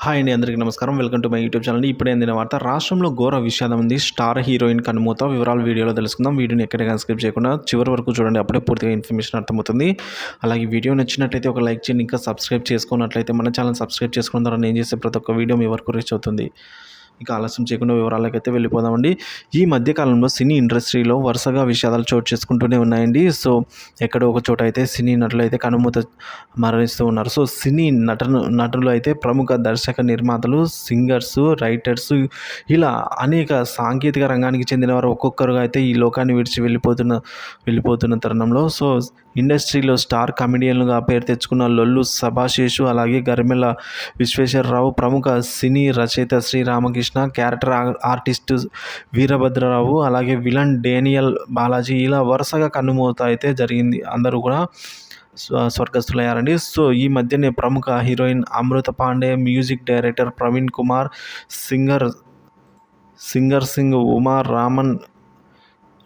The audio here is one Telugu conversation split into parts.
హాయ్ అండి, అందరికీ నమస్కారం. Welcome to my YouTube channel. ఇప్పుడే అందిన వార్త. రాష్ట్రంలో ఘోర విషాదం ఉంది. స్టార్ హీరోయిన్ కన్నుమూత. వివరాలు వీడియోలో తెలుసుకుందాం. వీడియోని ఎక్కడికైనా స్కిప్ చేయకుండా చివరి వరకు చూడండి. అప్పుడే పూర్తిగా ఇన్ఫర్మేషన్ అర్థమవుతుంది. అలాగే వీడియో నచ్చినట్లయితే ఒక లైక్ చేయండి. ఇంకా సబ్స్క్రైబ్ చేసుకున్నట్లయితే మన ఛానల్ సబ్స్క్రైబ్ చేసుకోవడం ద్వారా నేను చేసే ప్రతి ఒక్క వీడియో మీ వరకు రీచ్ అవుతుంది. ఇక ఆలస్యం చేయకుండా వివరాలకైతే వెళ్ళిపోదామండి. ఈ మధ్యకాలంలో సినీ ఇండస్ట్రీలో వరుసగా విషాదాలు చోటు చేసుకుంటూనే ఉన్నాయండి. సో ఎక్కడో ఒక చోట అయితే సినీ నటులు అయితే కనుమూత మరణిస్తూ ఉన్నారు. సో సినీ నటులు అయితే ప్రముఖ దర్శక నిర్మాతలు, సింగర్స్, రైటర్స్ ఇలా అనేక సాంకేతిక రంగానికి చెందిన వారు ఒక్కొక్కరుగా అయితే ఈ లోకాన్ని విడిచి వెళ్ళిపోతున్న తరుణంలో సో ఇండస్ట్రీలో స్టార్ కమెడియన్లుగా పేరు తెచ్చుకున్న లొల్లు సభాశేషు, అలాగే గరిమెళ్ళ విశ్వేశ్వరరావు, ప్రముఖ సినీ రచయిత శ్రీరామకృష్ణ, క్యారెక్టర్ ఆర్టిస్టు వీరభద్రరావు, అలాగే విలన్ డేనియల్ బాలాజీ ఇలా వరుసగా కన్నుమూత అయితే జరిగింది. అందరూ కూడా స్వర్గస్థులయ్యారండి. సో ఈ మధ్యనే ప్రముఖ heroine Amrita Pandey, music director Praveen Kumar, singer Uma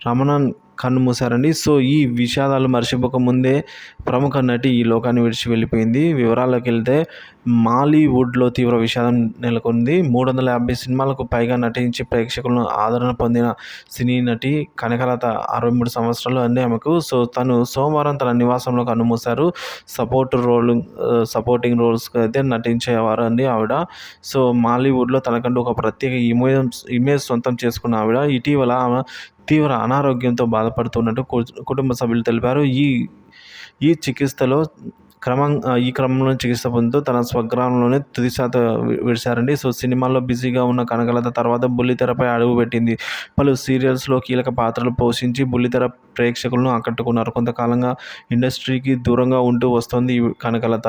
Ramanan కన్నుమూశారండి. సో ఈ విషాదాలు మర్చిపోక ముందే ప్రముఖ నటి ఈ లోకాన్ని విడిచి వెళ్ళిపోయింది. వివరాల్లోకి వెళ్తే మాలీవుడ్లో తీవ్ర విషాదం నెలకొంది. 350 సినిమాలకు పైగా నటించి ప్రేక్షకులను ఆదరణ పొందిన సినీ నటి కనకలత 63 సంవత్సరాలు అండి ఆమెకు. సో తను సోమవారం తన నివాసంలో కన్నుమూశారు. సపోర్టింగ్ రోల్స్ అయితే నటించేవారు అండి ఆవిడ. సో మాలీవుడ్లో తనకంటూ ఒక ప్రత్యేక ఇమేజ్ సొంతం చేసుకున్న ఆవిడ ఇటీవల తీవ్ర అనారోగ్యంతో బాధపడుతున్నట్టు కుటుంబ సభ్యులు తెలిపారు. ఈ క్రమంలో చికిత్స పొందుతూ తన స్వగ్రామంలోనే తుదిశ్వాస విడిచారండి. సో సినిమాల్లో బిజీగా ఉన్న కనకలత తర్వాత బుల్లితెరపై అడుగుపెట్టింది. పలు సీరియల్స్లో కీలక పాత్రలు పోషించి బుల్లితెర ప్రేక్షకులను ఆకట్టుకున్నారు. కొంతకాలంగా ఇండస్ట్రీకి దూరంగా ఉంటూ వస్తోంది ఈ కనకలత.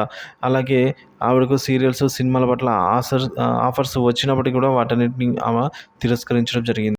అలాగే ఆవిడకు సీరియల్స్, సినిమాల పట్ల ఆఫర్స్ వచ్చినప్పటికీ కూడా వాటన్నిటిని ఆమె తిరస్కరించడం జరిగింది.